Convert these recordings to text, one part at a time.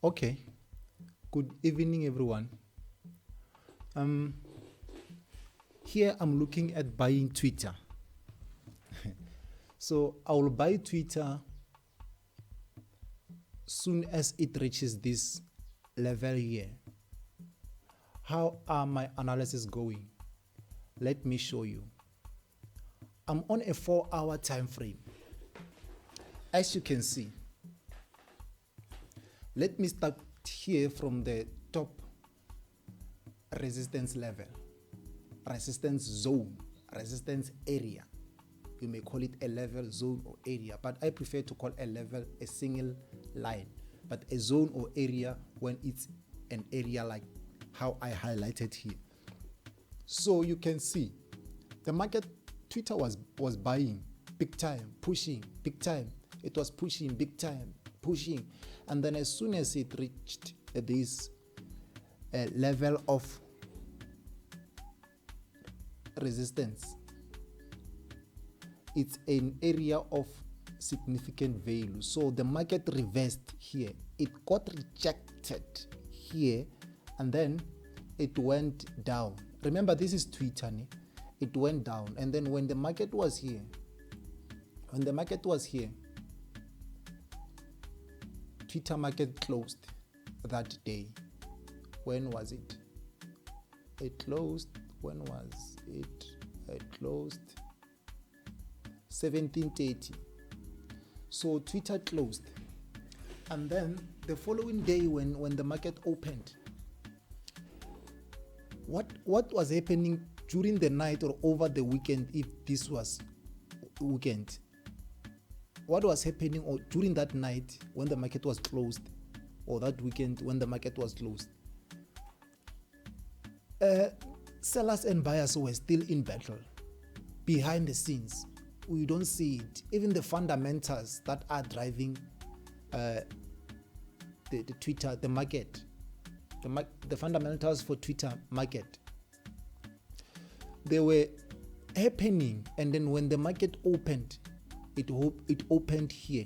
Okay, good evening, everyone. Here I'm looking at buying Twitter. So I will buy Twitter soon as it reaches this level here. How are my analysis going? Let me show you. I'm on a 4-hour time frame. As you can see, let me start here from the top resistance level, resistance zone, resistance area. You may call it a level, zone, or area, but I prefer to call a level a single line, but a zone or area when it's an area like how I highlighted here. So you can see the market, Twitter was buying big time, pushing big time. It was pushing big time, pushing. And then as soon as it reached this level of resistance, it's an area of significant value. So the market reversed here. It got rejected here and then it went down. Remember, this is Twitter. It went down. And then when the market was here, Twitter market closed that day. When was it? It closed. When was it? It closed 17:30. So Twitter closed. And then the following day when the market opened, what was happening during the night or over the weekend, if this was weekend? What was happening during that night when the market was closed, or that weekend when the market was closed? Sellers and buyers were still in battle behind the scenes. We don't see it. Even the fundamentals that are driving the Twitter, the market, the fundamentals for Twitter market, they were happening. And then when the market opened, it opened here,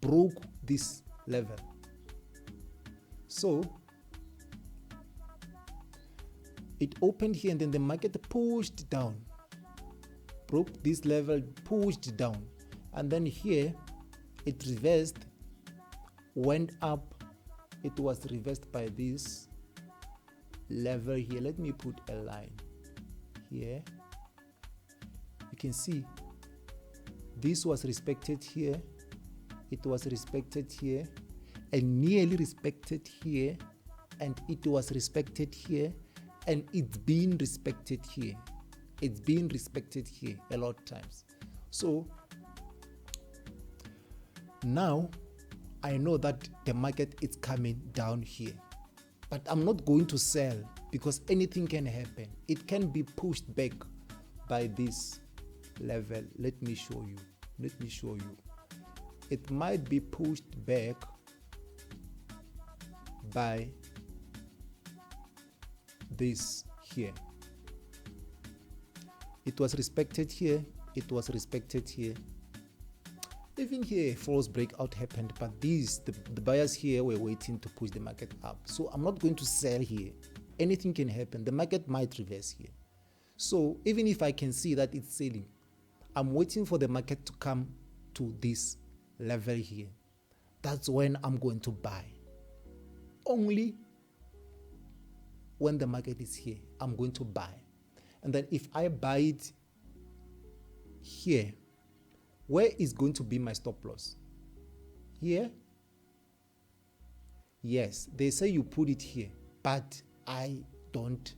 broke this level. So it opened here and then the market pushed down, broke this level, pushed down, and then here it reversed, went up. It was reversed by this level here. Let me put a line here. You can see this was respected here, it was respected here, and nearly respected here, and it was respected here, and it's been respected here. It's been respected here a lot of times. So now I know that the market is coming down here, but I'm not going to sell because anything can happen. It can be pushed back by this level. Let me show you. It might be pushed back by this here. It was respected here, it was respected here. Even here, a false breakout happened, but the buyers here were waiting to push the market up. So I'm not going to sell here. Anything can happen. The market might reverse here. So even if I can see that it's selling, I'm waiting for the market to come to this level here. That's when I'm going to buy. Only when the market is here, I'm going to buy. And then if I buy it here, where is going to be my stop loss? Here? Yes, they say you put it here, but I don't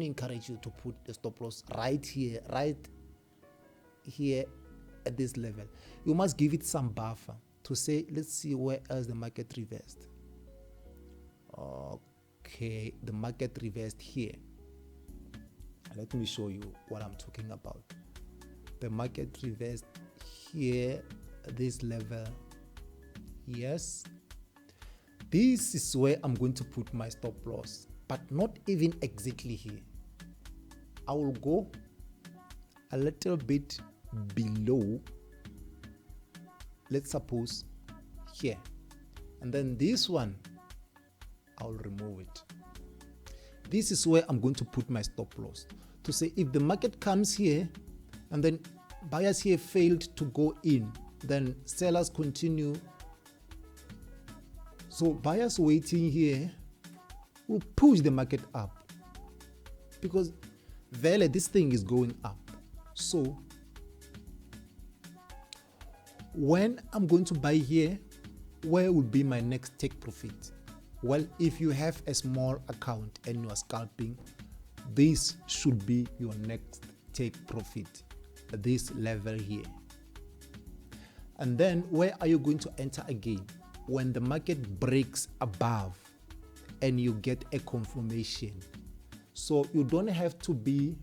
encourage you to put the stop loss right here at this level. You must give it some buffer to say, let's see where else the market reversed. Okay, the market reversed here. Let me show you what I'm talking about. The market reversed here at this level. Yes, this is where I'm going to put my stop loss, but not even exactly here. I will go a little bit below. Let's suppose here, and then this one I'll remove it. This is where I'm going to put my stop loss to say if the market comes here and then buyers here failed to go in, then sellers continue. So buyers waiting here will push the market up because really this thing is going up. So when I'm going to buy here, where will be my next take profit? Well, if you have a small account and you are scalping, this should be your next take profit, this level here. And then where are you going to enter again? When the market breaks above and you get a confirmation. So you don't have to be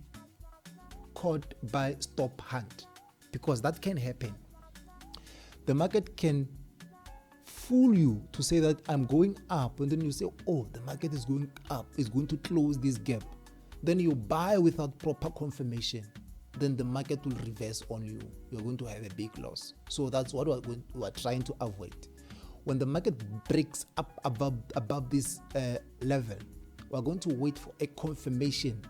caught by stop hunt, because that can happen. The market can fool you to say that I'm going up, and then you say, oh, the market is going up, it's going to close this gap. Then you buy without proper confirmation. Then the market will reverse on you. You're going to have a big loss. So that's what we're trying to avoid. When the market breaks up above this level, we're going to wait for a confirmation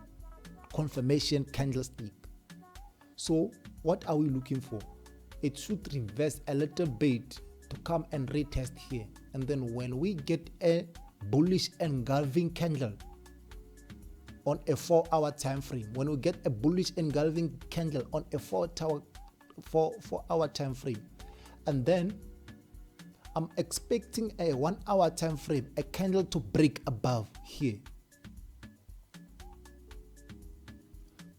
candlestick. So what are we looking for? It should reverse a little bit to come and retest here. And then when we get a bullish engulfing candle on a 4-hour time frame, when we get a bullish engulfing candle on a 4-hour time frame, and then I'm expecting a 1-hour time frame, a candle to break above here,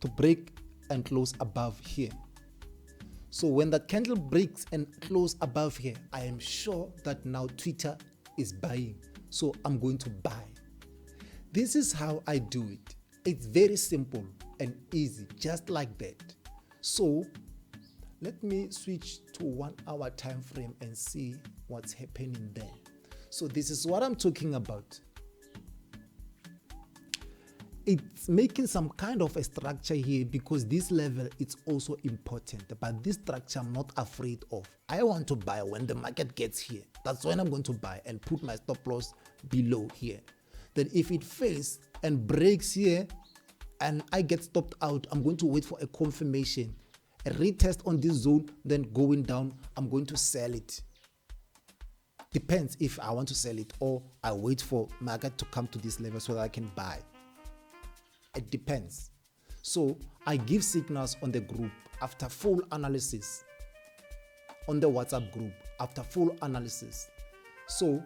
to break and close above here. So when that candle breaks and close above here, I am sure that now Twitter is buying. So I'm going to buy. This is how I do it. It's very simple and easy, just like that. So let me switch to 1-hour time frame and see what's happening there. So this is what I'm talking about. It's making some kind of a structure here because this level is also important, but this structure I'm not afraid of. I want to buy when the market gets here. That's when I'm going to buy and put my stop loss below here. Then if it fails and breaks here and I get stopped out, I'm going to wait for a confirmation, a retest on this zone, then going down, I'm going to sell it. Depends if I want to sell it or I wait for market to come to this level so that I can buy. It depends. So I give signals on the group after full analysis, on the WhatsApp group after full analysis. So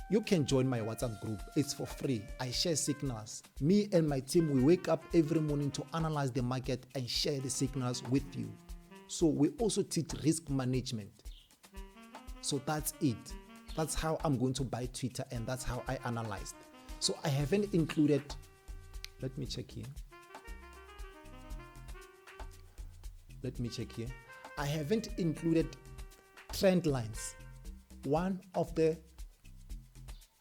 you can join my WhatsApp group. It's for free. I share signals. Me and my team, we wake up every morning to analyze the market and share the signals with you. So we also teach risk management. So that's it. That's how I'm going to buy Twitter, and that's how I analyzed. So I haven't included, let me check here. I haven't included trend lines. One of the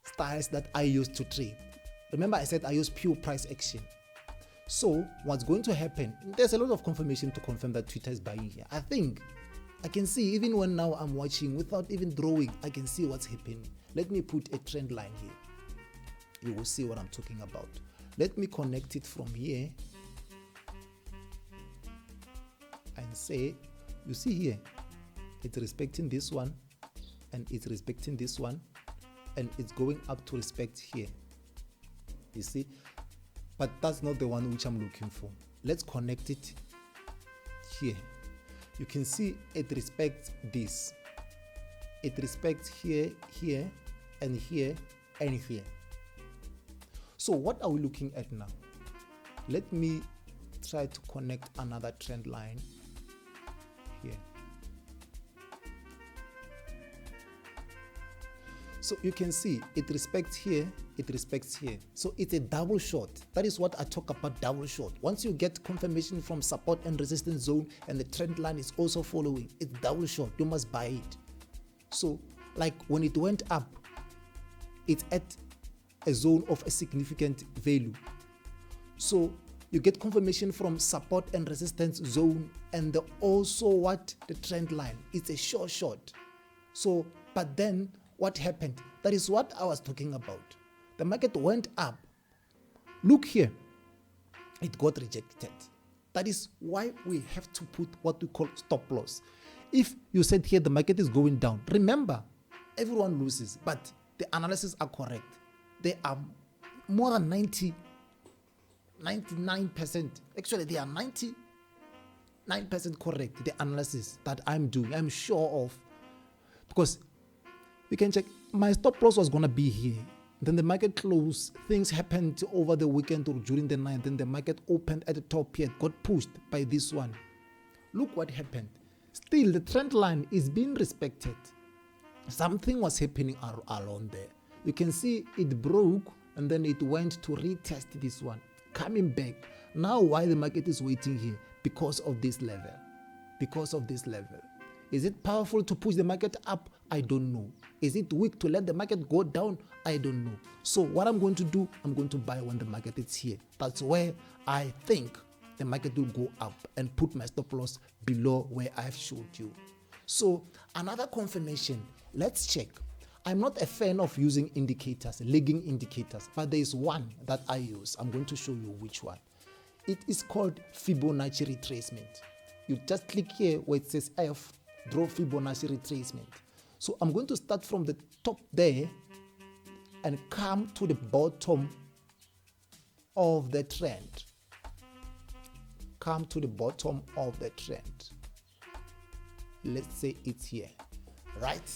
styles that I use to trade. Remember I said I use pure price action. So what's going to happen, there's a lot of confirmation to confirm that Twitter is buying here. I think I can see, even when now I'm watching without even drawing, I can see what's happening. Let me put a trend line here. You will see what I'm talking about. Let me connect it from here and say, you see here, it's respecting this one and it's respecting this one and it's going up to respect here. You see, but that's not the one which I'm looking for. Let's connect it here. You can see it respects this. It respects here, here, and here, and here. So what are we looking at now? Let me try to connect another trend line here. So you can see it respects here, it respects here. So it's a double short. That is what I talk about, double short. Once you get confirmation from support and resistance zone and the trend line is also following, it's double short. You must buy it. So like when it went up, it's at a zone of a significant value. So you get confirmation from support and resistance zone and also what the trend line. It's a short. So But then what happened? That is what I was talking about. The market went up. Look here. It got rejected. That is why we have to put what we call stop loss. If you said here the market is going down, remember, everyone loses, but the analysis are correct. They are more than 99%. Actually, they are 99% correct, the analysis that I'm doing. I'm sure of. Because you can check, my stop loss was going to be here. Then the market closed. Things happened over the weekend or during the night. Then the market opened at the top here, got pushed by this one. Look what happened. Still, the trend line is being respected. Something was happening along there. You can see it broke and then it went to retest this one, coming back. Now, why the market is waiting here? Because of this level. Because of this level. Is it powerful to push the market up? I don't know. Is it weak to let the market go down? I don't know. So what I'm going to do, I'm going to buy when the market is here. That's where I think the market will go up, and put my stop loss below where I've showed you. So another confirmation, let's check. I'm not a fan of using indicators, lagging indicators, but there is one that I use. I'm going to show you which one. It is called Fibonacci retracement. You just click here where it says F, draw Fibonacci retracement. So I'm going to start from the top there and come to the bottom of the trend. Come to the bottom of the trend. Let's say it's here, right?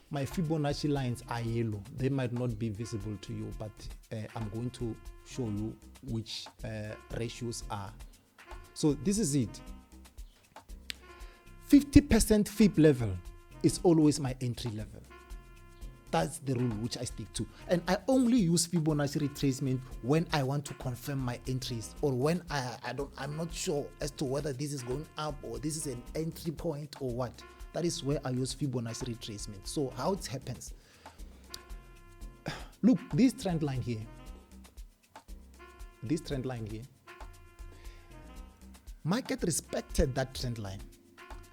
My Fibonacci lines are yellow. They might not be visible to you, but I'm going to show you which ratios are. So this is it. 50% Fib level is always my entry level. That's the rule which I stick to. And I only use Fibonacci retracement when I want to confirm my entries, or when I'm not sure as to whether this is going up or this is an entry point or what. That is where I use Fibonacci retracement. So how it happens? Look, this trend line here. This trend line here. Market respected that trend line.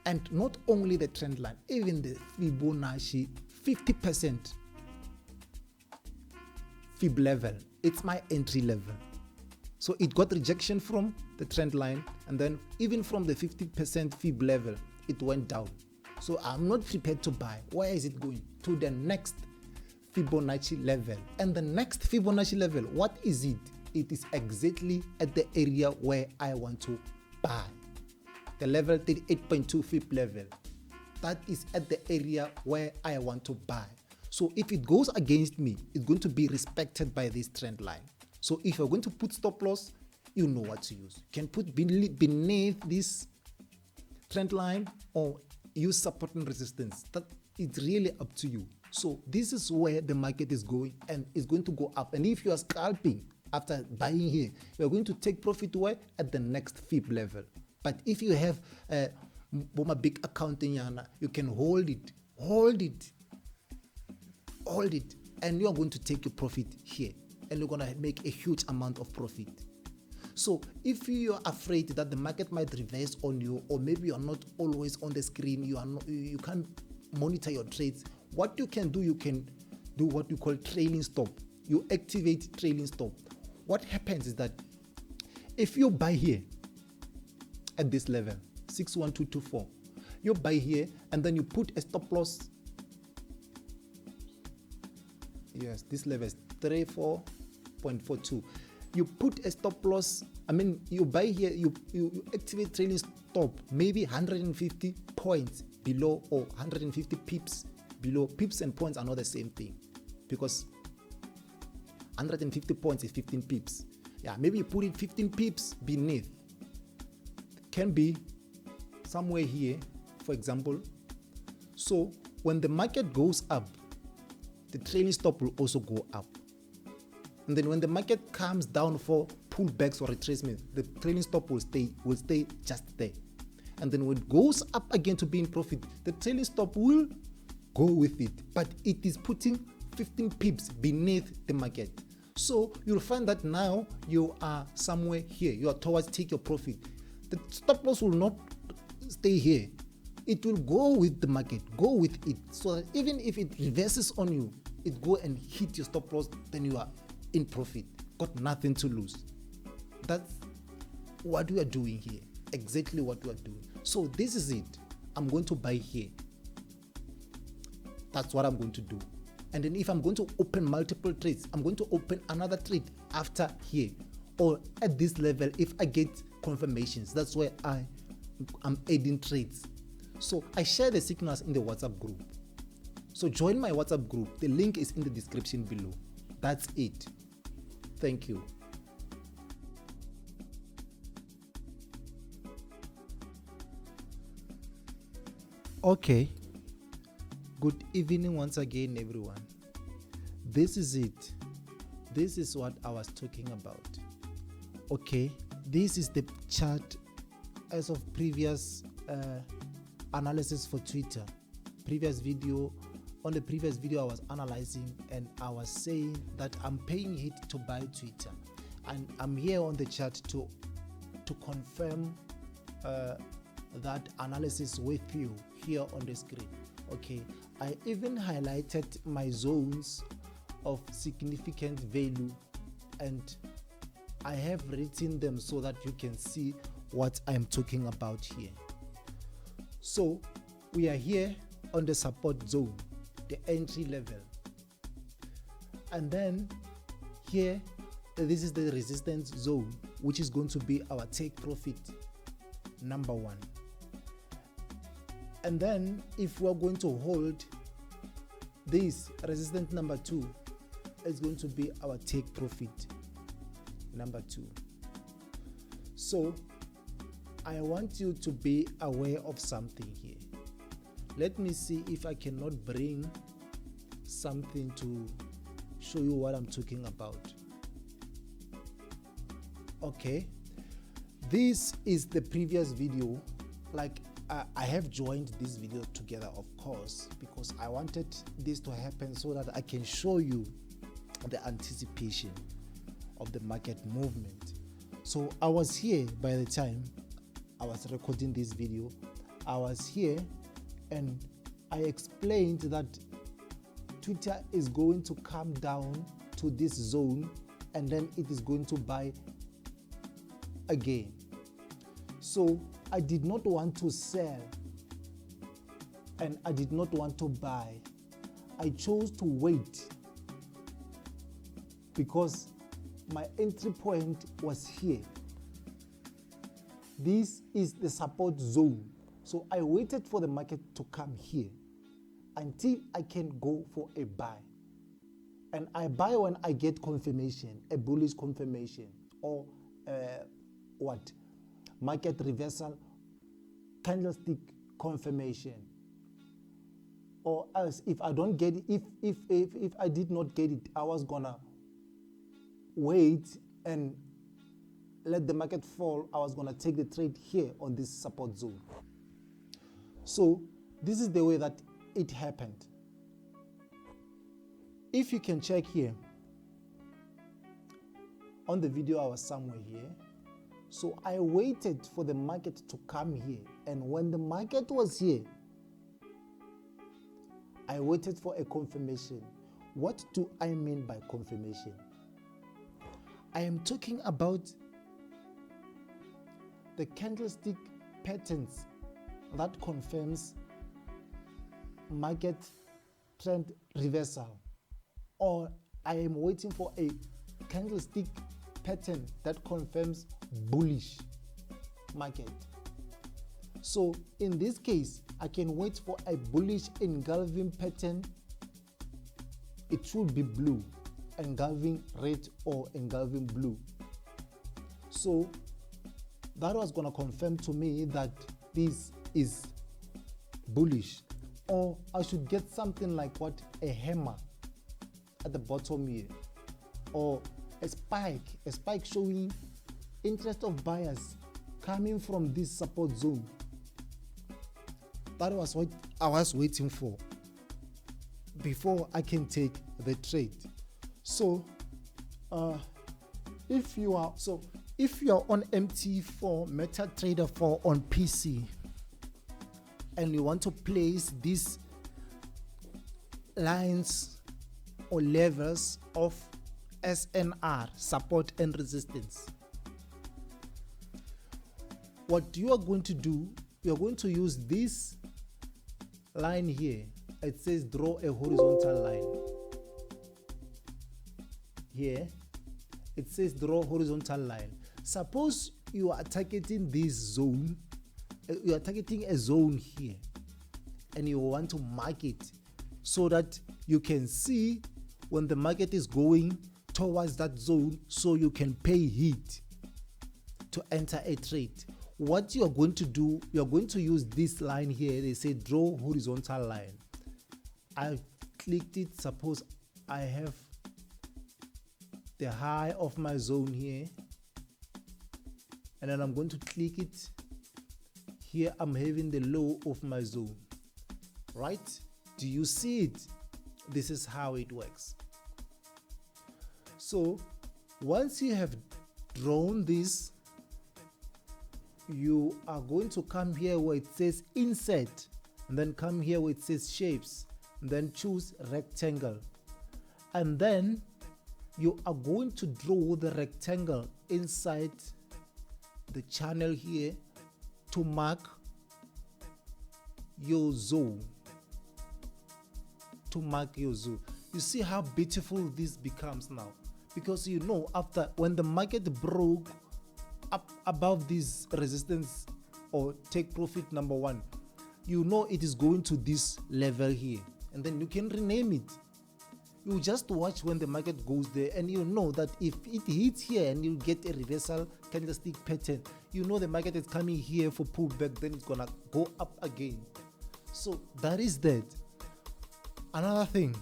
And not only the trend line, even the Fibonacci 50% Fib level, it's my entry level. So it got rejection from the trend line, and then even from the 50% Fib level, it went down. So I'm not prepared to buy. Where is it going? To the next Fibonacci level. And the next Fibonacci level, what is it? It is exactly at the area where I want to buy. The level 38.2 Fib level. That is at the area where I want to buy. So if it goes against me, it's going to be respected by this trend line. So if you're going to put stop loss, you know what to use. You can put beneath this trend line or use support and resistance. That it's really up to you. So this is where the market is going, and it's going to go up. And if you are scalping after buying here, you're going to take profit where? At the next Fib level. But if you have a big account in Yana, you can hold it, and you're going to take your profit here, and you're going to make a huge amount of profit. So if you're afraid that the market might reverse on you, or maybe you're not always on the screen, you can't monitor your trades, what you can do, you can do what you call trailing stop. You activate trailing stop. What happens is that if you buy here at this level, 61224, you buy here and then you put a stop loss. Yes, this level is 34.42. You put a stop loss. You buy here, you activate trailing stop, maybe 150 points below or 150 pips below. Pips and points are not the same thing, because 150 points is 15 pips. Yeah, maybe you put it 15 pips beneath. Can be somewhere here, for example. So when the market goes up, the trailing stop will also go up. And then when the market comes down for pullbacks or retracement, the trailing stop will stay just there. And then when it goes up again to be in profit, the trailing stop will go with it, but it is putting 15 pips beneath the market. So you'll find that now you are somewhere here. You are towards take your profit. The stop loss will not stay here. it will go with the market, go with it, so that even if it reverses on you, it go and hit your stop loss, then you are in profit, got nothing to lose. That's what we are doing here, exactly what we are doing. So this is it. I'm going to buy here. That's what I'm going to do. And then if I'm going to open multiple trades, I'm going to open another trade after here, or at this level if I get confirmations. That's where I'm adding trades. So I share the signals in the WhatsApp group. So join my WhatsApp group. The link is in the description below. That's it. Thank you. Okay. Good evening once again, everyone. This is it. This is what I was talking about. Okay. This is the chart as of previous analysis for Twitter. On the previous video I was analyzing, and I was saying that I'm paying it to buy Twitter, and I'm here on the chart to confirm that analysis with you here on the screen. Okay, I even highlighted my zones of significant value, and I have written them so that you can see what I'm talking about here. So we are here on the support zone, the entry level, and then here this is the resistance zone, which is going to be our take profit number 1. And then if we're going to hold this resistance number 2, it's going to be our take profit number 2. So I want you to be aware of something here. Let me see if I cannot bring something to show you what I'm talking about. Okay, this is the previous video. Like I have joined this video together, of course, because I wanted this to happen so that I can show you the anticipation of the market movement. So I was here by the time I was recording this video. I was here and I explained that Twitter is going to come down to this zone, and then it is going to buy again. So I did not want to sell and I did not want to buy. I chose to wait because my entry point was here. This is the support zone. So I waited for the market to come here until I can go for a buy. And I buy when I get confirmation, a bullish confirmation, or market reversal candlestick confirmation. Or else if I don't get it, if I did not get it, I was gonna wait and let the market fall. I was gonna take the trade here on this support zone. So this is the way that it happened. If you can check here on the video, I was somewhere here. So I waited for the market to come here, and when the market was here, I waited for a confirmation. What do I mean by confirmation? I am talking about the candlestick patterns that confirms market trend reversal, or I am waiting for a candlestick pattern that confirms bullish market. So in this case, I can wait for a bullish engulfing pattern. It should be blue, engulfing red or engulfing blue. So that was going to confirm to me that this is bullish. Or I should get something like what? A hammer at the bottom here, or a spike showing interest of buyers coming from this support zone. That was what I was waiting for before I can take the trade. So if you are on MT4 MetaTrader 4 on PC, and you want to place these lines or levels of SNR, support and resistance, what you are going to do, you are going to use this line here. It says draw a horizontal line. Here it says draw horizontal line. Suppose you are targeting this zone, you are targeting a zone here, and you want to mark it so that you can see when the market is going towards that zone, so you can pay heed to enter a trade. What you are going to do, you are going to use this line here. They say draw horizontal line. I've clicked it. Suppose I have the high of my zone here, and then I'm going to click it here. I'm having the low of my zone, right? Do you see it? This is how it works. So once you have drawn this, you are going to come here where it says insert, and then come here where it says shapes, and then choose rectangle, and then you are going to draw the rectangle inside the channel here to mark your zone. You see how beautiful this becomes now, because you know, after when the market broke up above this resistance or take profit number 1, you know it is going to this level here, and then you can rename it. You just watch when the market goes there, and you know that if it hits here and you get a reversal candlestick pattern, you know the market is coming here for pullback, then it's gonna go up again. So that is that. Another thing,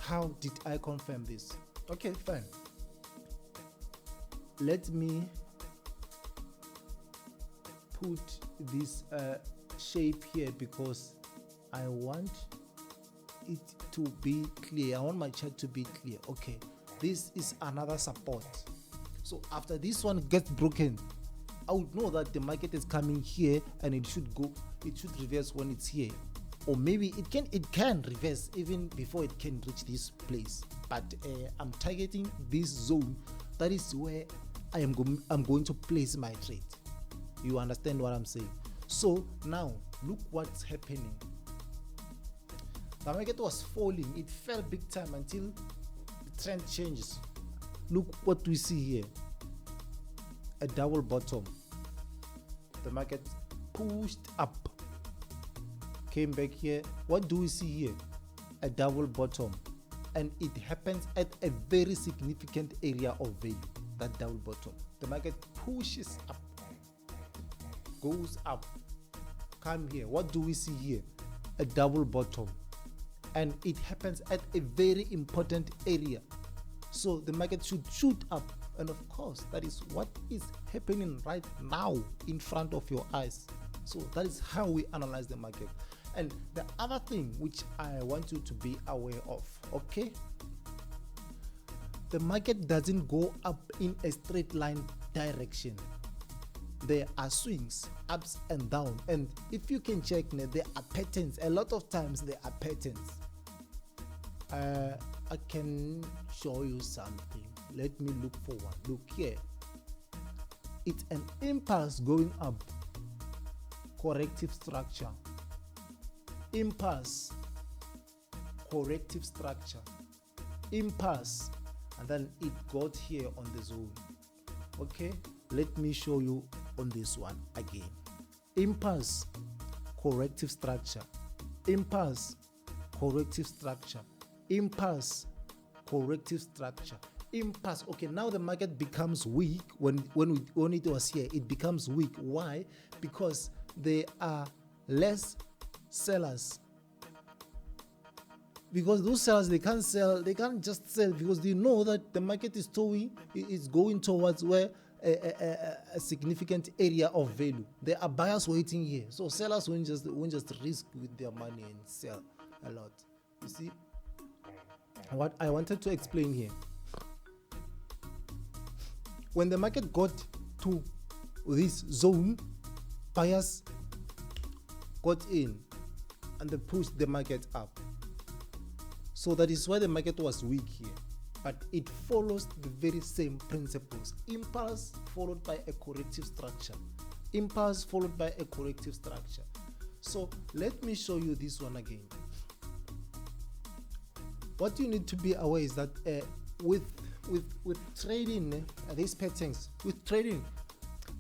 how did I confirm this? Okay, fine. Let me put this shape here because I want it to be clear. I want my chart to be clear. Okay, this is another support. So after this one gets broken, I would know that the market is coming here and it should reverse when it's here. Or maybe it can reverse even before it can reach this place. But I'm targeting this zone. That is where I'm going to place my trade. You understand what I'm saying? So now look what's happening. The market was falling. It fell big time until the trend changes. Look what we see here. A double bottom. The market pushed up, came back here. What do we see here? A double bottom, and it happens at a very significant area of value. That double bottom, the market pushes up, goes up, come here. What do we see here? A double bottom, and it happens at a very important area, so the market should shoot up. And of course, that is what is happening right now in front of your eyes. So that is how we analyze the market. And the other thing which I want you to be aware of, okay? The market doesn't go up in a straight line direction. There are swings, ups and down. And if you can check, there are patterns. A lot of times there are patterns. I can show you something. Let me look for one. Look here. It's an impulse going up. Corrective structure. Impulse. Corrective structure. Impulse. And then it got here on the zone. Okay. Let me show you on this one again. Impulse. Corrective structure. Impulse. Corrective structure. Impulse. Corrective structure. Impulse. Okay, now the market becomes weak. When it was here, it becomes weak. Why? Because there are less sellers. Because those sellers, they can't sell. They can't just sell because they know that the market is going towards where a significant area of value. There are buyers waiting here, so sellers won't just risk with their money and sell a lot. You see what I wanted to explain here. When the market got to this zone, buyers got in and they pushed the market up. So that is why the market was weak here. But it follows the very same principles. Impulse followed by a corrective structure. Impulse followed by a corrective structure. So let me show you this one again. What you need to be aware is that with trading, these patterns, with trading,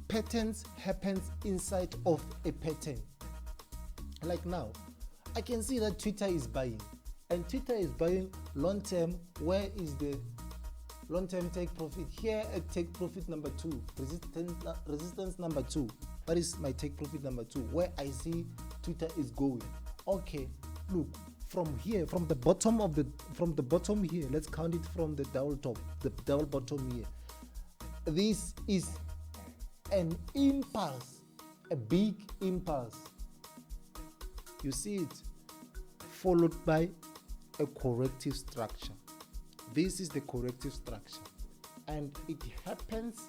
patterns happens inside of a pattern. Like now, I can see that Twitter is buying, and Twitter is buying long term. Where is the long term take profit? Here at take profit number 2, resistance number 2. That is my take profit number 2, where I see Twitter is going. Okay, look, from here, from the bottom here, let's count it from the double top, the double bottom here. This is an impulse, a big impulse. You see it, followed by a corrective structure. This is the corrective structure, and it happens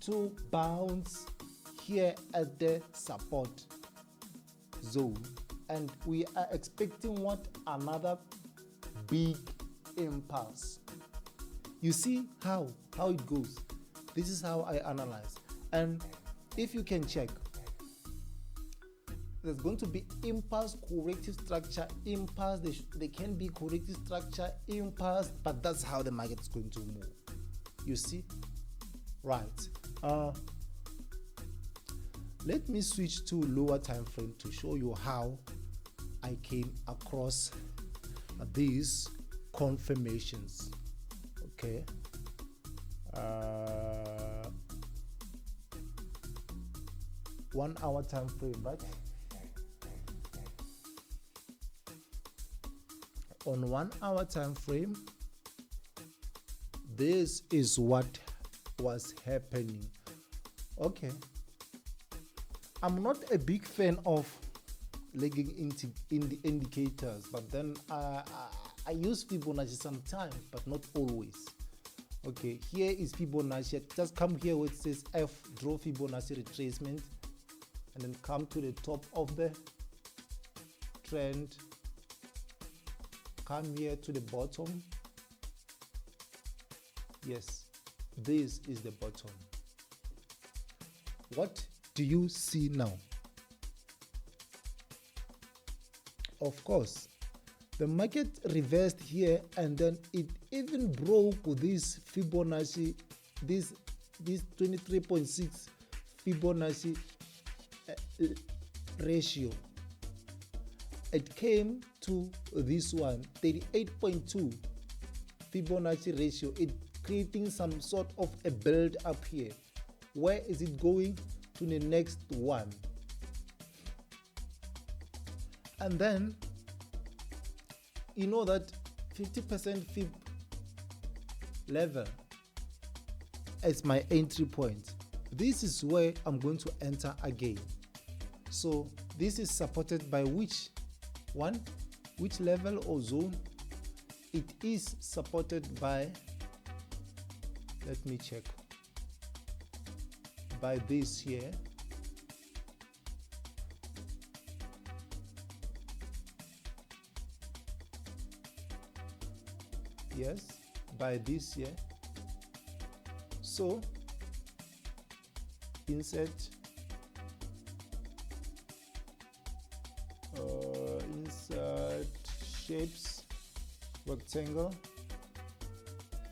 to bounce here at the support zone, and we are expecting what? Another big impulse. You see how it goes. This is how I analyze, and if you can check, there's going to be impulse, corrective structure, impulse. They can be corrective structure, impulse, but that's how the market is going to move. You see, right? Let me switch to lower time frame to show you how I came across these confirmations. Okay. 1 hour time frame, right? On 1 hour time frame, this is what was happening. Okay, I'm not a big fan of lagging in the indicators, but then I use Fibonacci sometimes, but not always. Okay, here is Fibonacci. Just come here where it says F, draw Fibonacci retracement, and then come to the top of the trend. Come here to the bottom. Yes, this is the bottom. What do you see now? Of course, the market reversed here, and then it even broke this Fibonacci, this 23.6 Fibonacci ratio. It came to this one, 38.2 Fibonacci ratio. It creating some sort of a build up here. Where is it going? To the next one. And then you know that 50% fib level is my entry point. This is where I'm going to enter again. So this is supported by which one? Which level or zone? It is supported by, let me check, by this here. Yes, by this here. So insert shapes, rectangle,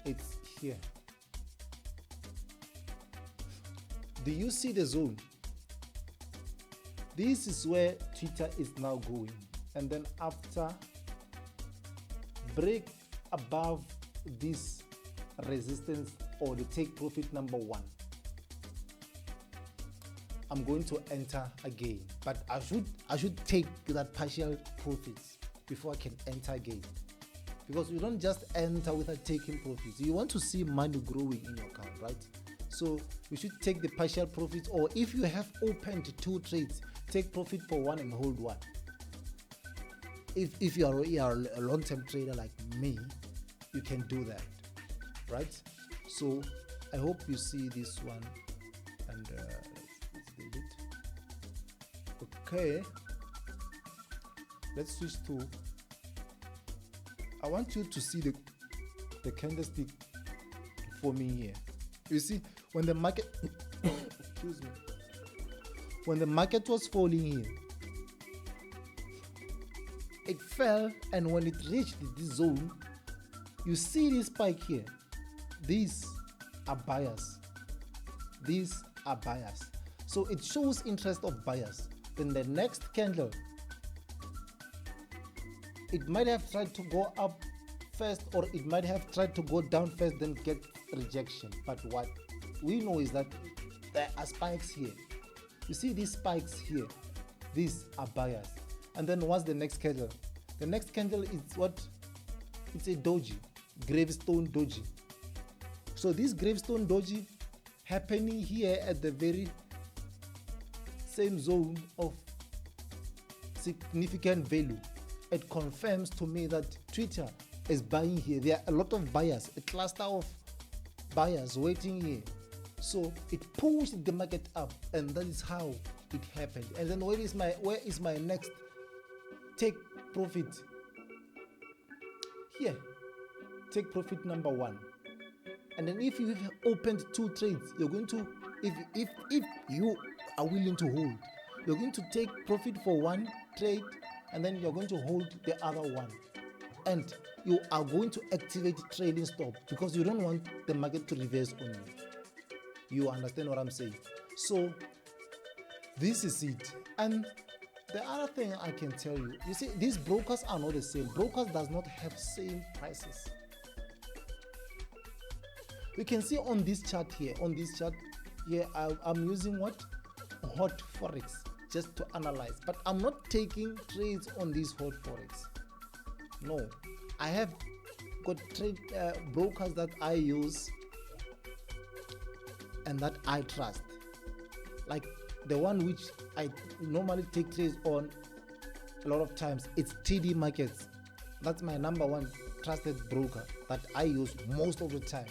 it's here. Do you see the zone? This is where Twitter is now going, and then after break above this resistance or the take profit number 1, I'm going to enter again, but I should take that partial profits before I can enter again, because you don't just enter without taking profits. You want to see money growing in your account, right? So you should take the partial profits, or if you have opened 2 trades, take profit for 1 and hold 1. If you are a long-term trader like me, you can do that, right? So I hope you see this one, and let's delete it. Okay, let's switch to, I want you to see the candlestick for me here. You see, when the market excuse me, when the market was falling here, it fell, and when it reached this zone, you see this spike here. These are buyers. These are buyers. So it shows interest of buyers. Then the next candle, it might have tried to go up first, or it might have tried to go down first, then get rejection. But what we know is that there are spikes here. You see these spikes here, these are buyers. And then what's the next candle? The next candle is what? It's a doji, gravestone doji. So this gravestone doji happening here at the very same zone of significant value. It confirms to me that Twitter is buying here. There are a lot of buyers, a cluster of buyers waiting here. So it pushed the market up, and that is how it happened. And then where is my next take profit? Here, take profit number 1. And then if you have opened 2 trades, you're going to, if you are willing to hold, you're going to take profit for 1 trade, and then you're going to hold the other one, and you are going to activate trading stop, because you don't want the market to reverse on you. You understand what I'm saying? So this is it. And the other thing I can tell you, you see, these brokers are not the same. Brokers does not have same prices. We can see on this chart here, I'm using what? Hot Forex, just to analyze. But I'm not taking trades on this hot Forex. No, I have got trade brokers that I use and that I trust. Like the one which I normally take trades on a lot of times, it's TD Markets. That's my number 1 trusted broker that I use most of the time.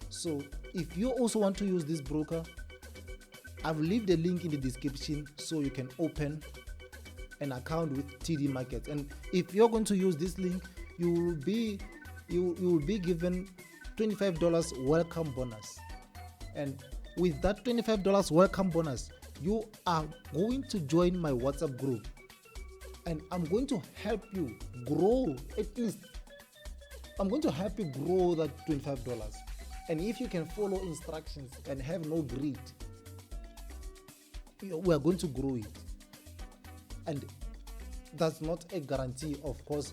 So if you also want to use this broker, I've left the link in the description so you can open an account with TD Markets. And if you're going to use this link, you will be given $25 welcome bonus. And with that $25 welcome bonus, you are going to join my WhatsApp group, and I'm going to help you grow. At least I'm going to help you grow that $25. And if you can follow instructions and have no greed, we are going to grow it. And that's not a guarantee. Of course,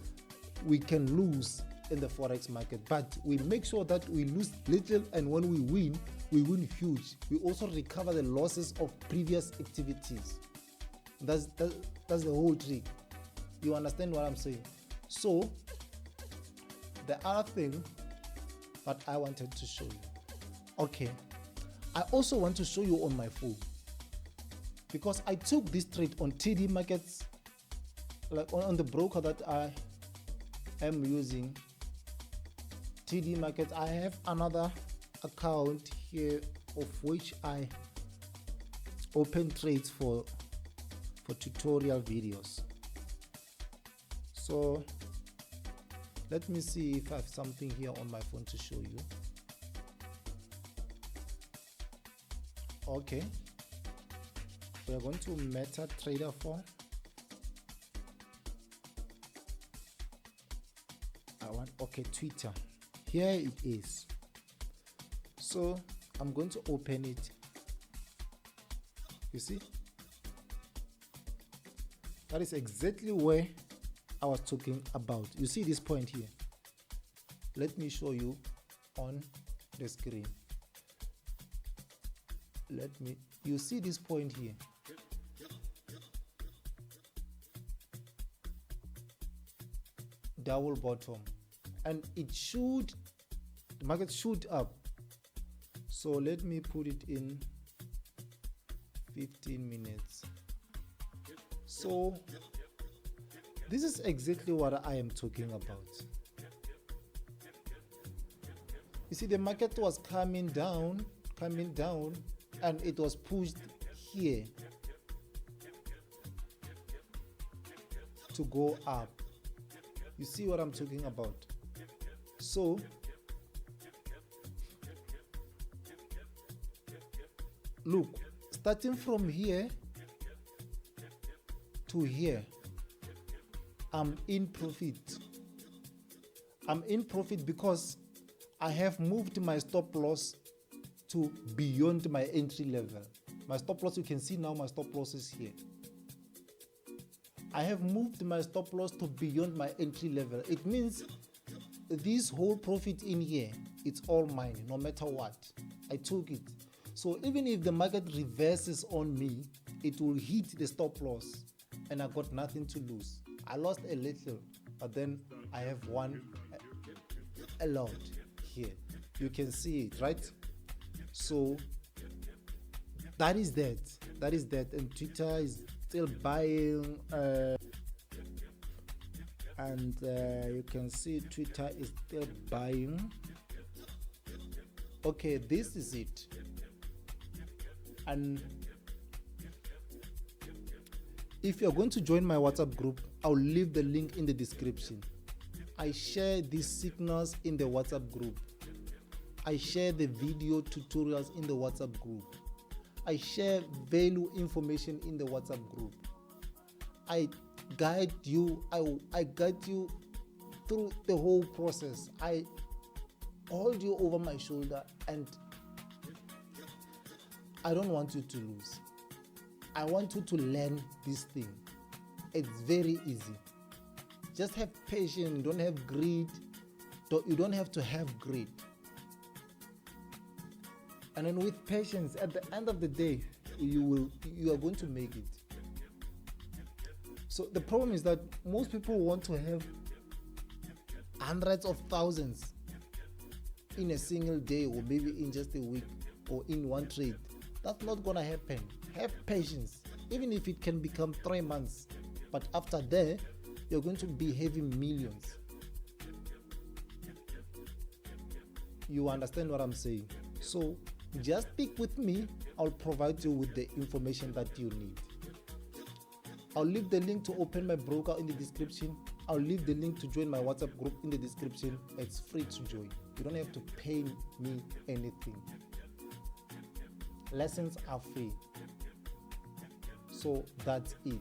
we can lose in the Forex market, but we make sure that we lose little, and when we win huge. We also recover the losses of previous activities. That's the whole trick. You understand what I'm saying? So the other thing that I wanted to show you, okay, I also want to show you on my phone, because I took this trade on TD Markets, like on the broker that I am using, TD Markets. I have another account here of which I open trades for tutorial videos. So let me see if I have something here on my phone to show you. Okay, we are going to MetaTrader 4. Okay, Twitter. Here it is. So I'm going to open it. You see, that is exactly where I was talking about. You see this point here? Let me show you on the screen. You see this point here? Double bottom, and the market shoot up. So let me put it in 15 minutes. So this is exactly what I am talking about. You see, the market was coming down, and it was pushed here. to go up. You see what I'm talking about? So look, starting from here to here, I'm in profit. I'm in profit because I have moved my stop loss to beyond my entry level. My stop loss, you can see now my stop loss is here. I have moved my stop loss to beyond my entry level. It means this whole profit in here, it's all mine, no matter what. I took it. So even if the market reverses on me, it will hit the stop loss and I got nothing to lose. I lost a little, but then I have won a lot here. You can see it, right? So that is that. That is that. And Twitter is still buying. You can see Twitter is still buying. Okay, this is it. And if you're going to join my WhatsApp group, I'll leave the link in the description. I share these signals in the WhatsApp group. I share the video tutorials in the WhatsApp group. I share value information in the WhatsApp group. I guide you. I guide you through the whole process. I hold you over my shoulder, and I don't want you to lose. I want you to learn this thing. It's very easy. Just have patience. Don't have greed. You don't have to have greed. And then with patience, at the end of the day, you are going to make it. So the problem is that most people want to have hundreds of thousands in a single day, or maybe in just a week, or in one trade. That's not gonna happen. Have patience, even if it can become 3 months. But after that, you're going to be having millions. You understand what I'm saying? So just stick with me. I'll provide you with the information that you need. I'll leave the link to open my broker in the description. I'll leave the link to join my WhatsApp group in the description. It's free to join. You don't have to pay me anything. Lessons are free. So that's it.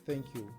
Thank you.